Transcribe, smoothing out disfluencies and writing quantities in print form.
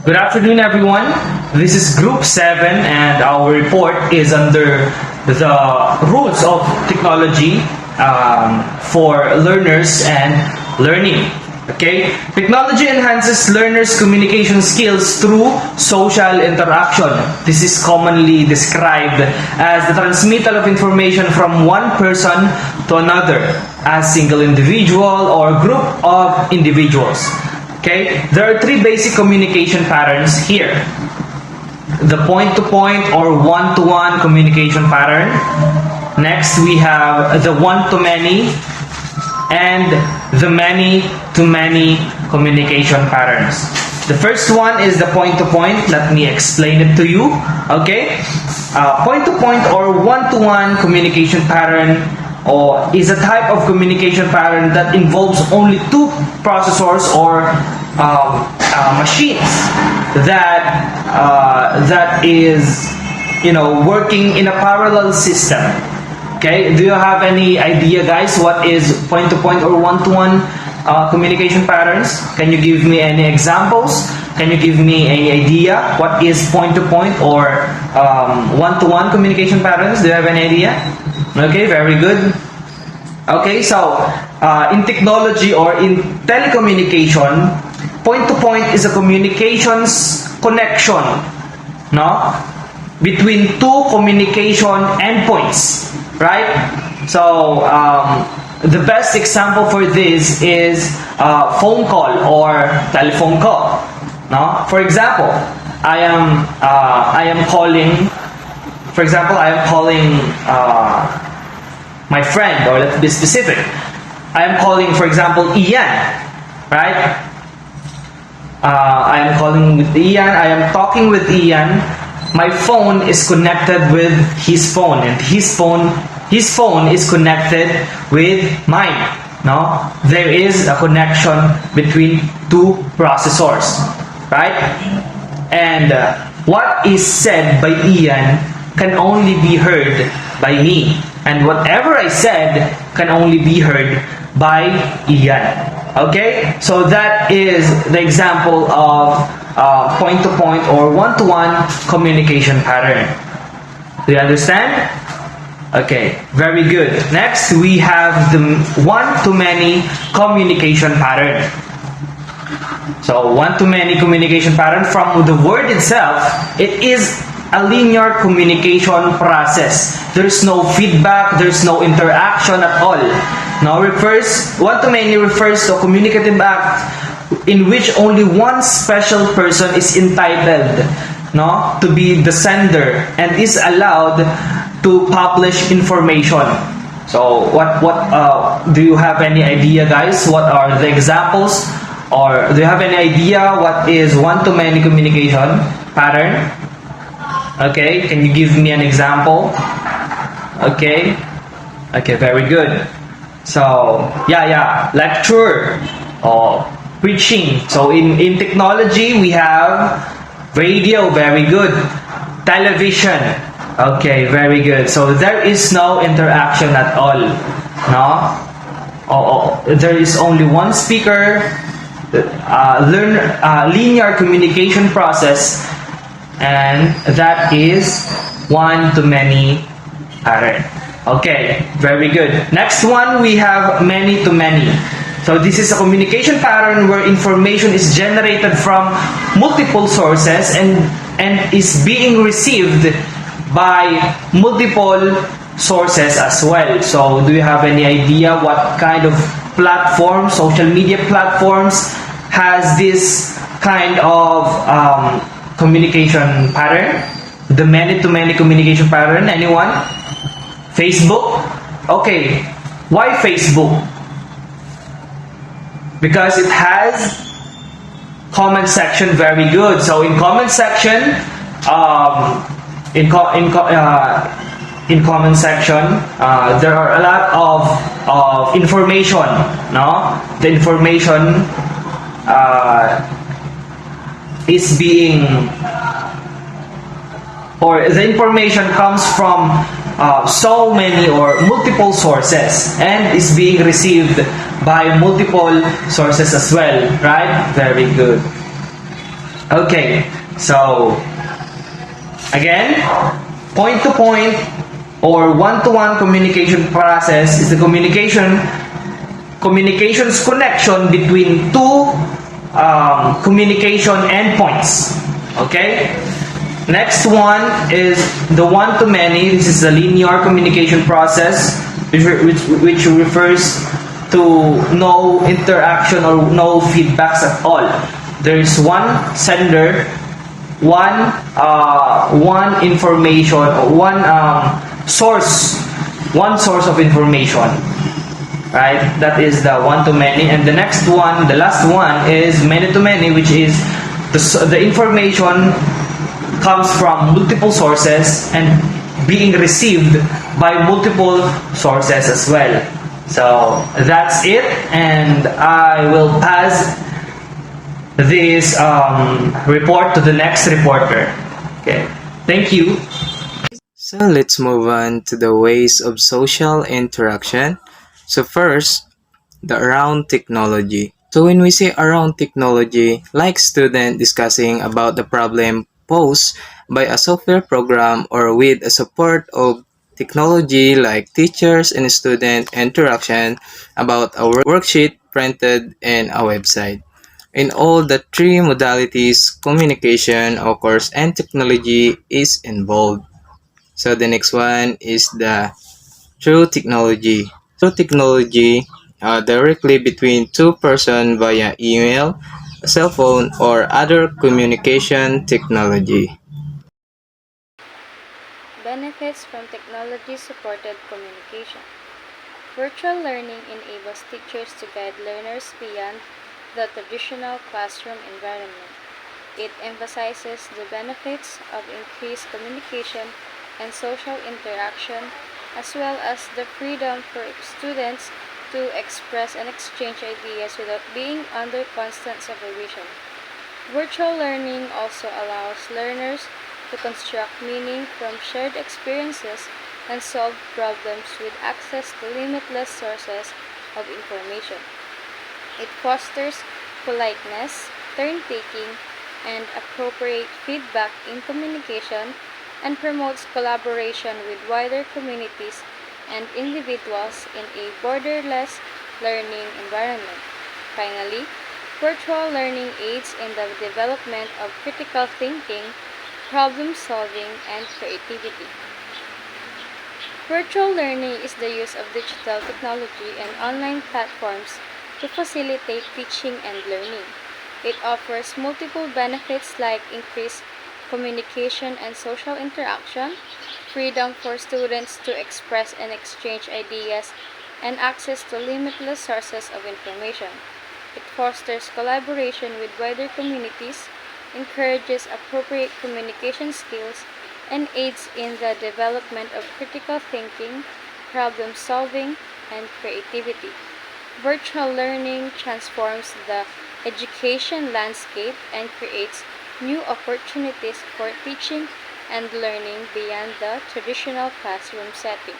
Good afternoon, everyone. This is Group 7, and our report is under the rules of technology for learners and learning. Okay? Technology enhances learners' communication skills through social interaction. This is commonly described as the transmittal of information from one person to another, as single individual or group of individuals. Okay, there are three basic communication patterns here. The point-to-point or one-to-one communication pattern. Next, we have the one-to-many and the many-to-many communication patterns. The first one is the point-to-point. Let me explain it to you. Okay, point-to-point or one-to-one communication pattern is a type of communication pattern that involves only two processors or machines that is working in a parallel system. Okay, do you have any idea, guys, what is point-to-point or one-to-one communication patterns? Can you give me any examples? Can you give me any idea what is point-to-point or one-to-one communication patterns? Do you have any idea? Okay, very good. Okay, so in technology or in telecommunication, point-to-point is a communications connection, between two communication endpoints, right? So the best example for this is phone call or telephone call. For example, I am calling. For example, I am calling my friend, or let's be specific. I am calling, for example, Ian, right? I am calling with Ian. I am talking with Ian. My phone is connected with his phone, and his phone is connected with mine. There is a connection between two processors, right? And what is said by Ian can only be heard by me, and whatever I said can only be heard by Ian. Okay, so that is the example of point-to-point or one-to-one communication pattern. Do you understand? Okay, very good. Next, we have the one-to-many communication pattern. So, one-to-many communication pattern, from the word itself, it is a linear communication process. There's no feedback, there's no interaction at all. One-to-many refers to a communicative act in which only one special person is entitled to be the sender and is allowed to publish information. So what do you have any idea, guys? What are the examples, or do you have any idea what is one-to-many communication pattern? Okay, can you give me an example? Okay, very good. So lecture or preaching. So in technology we have radio, very good. Television, okay, very good. So there is no interaction at all. There is only one speaker. Linear communication process, and that is one-to-many pattern. Okay, very good. Next one, we have many-to-many. So this is a communication pattern where information is generated from multiple sources and is being received by multiple sources as well. So do you have any idea what kind of platform, social media platforms, has this kind of communication pattern? The many-to-many communication pattern, anyone? Facebook? Okay, why Facebook? Because it has comment section, very good. So in comment section, in comment section, there are a lot of information. The information is being, or the information comes from so many or multiple sources and is being received by multiple sources as well, right? Very good. Okay, so again, point to point or one-to-one communication process is the communications connection between two communication endpoints. Okay. Next one is the one-to-many. This is the linear communication process, which refers to no interaction or no feedbacks at all. There is one sender, one information, one source of information, right? That is the one to many. And the next one, the last one, is many to many, which is the information comes from multiple sources and being received by multiple sources as well. So that's it, and I will pass this report to the next reporter. Okay, thank you. So let's move on to the ways of social interaction. So first, the around technology. So when we say around technology, like student discussing about the problem posed by a software program or with a support of technology like teachers and student interaction about a worksheet printed in a website. In all the three modalities, communication, of course, and technology is involved. So the next one is the through technology. Through technology, directly between two persons via email, cell phone, or other communication technology. Benefits from technology-supported communication. Virtual learning enables teachers to guide learners beyond the traditional classroom environment. It emphasizes the benefits of increased communication and social interaction, as well as the freedom for students to express and exchange ideas without being under constant supervision. Virtual learning also allows learners to construct meaning from shared experiences and solve problems with access to limitless sources of information. It fosters politeness, turn-taking, and appropriate feedback in communication and promotes collaboration with wider communities and individuals in a borderless learning environment. Finally, virtual learning aids in the development of critical thinking, problem solving, and creativity. Virtual learning is the use of digital technology and online platforms to facilitate teaching and learning. It offers multiple benefits like increased communication and social interaction, freedom for students to express and exchange ideas, and access to limitless sources of information. It fosters collaboration with wider communities, encourages appropriate communication skills, and aids in the development of critical thinking, problem solving, and creativity. Virtual learning transforms the education landscape and creates new opportunities for teaching and learning beyond the traditional classroom setting.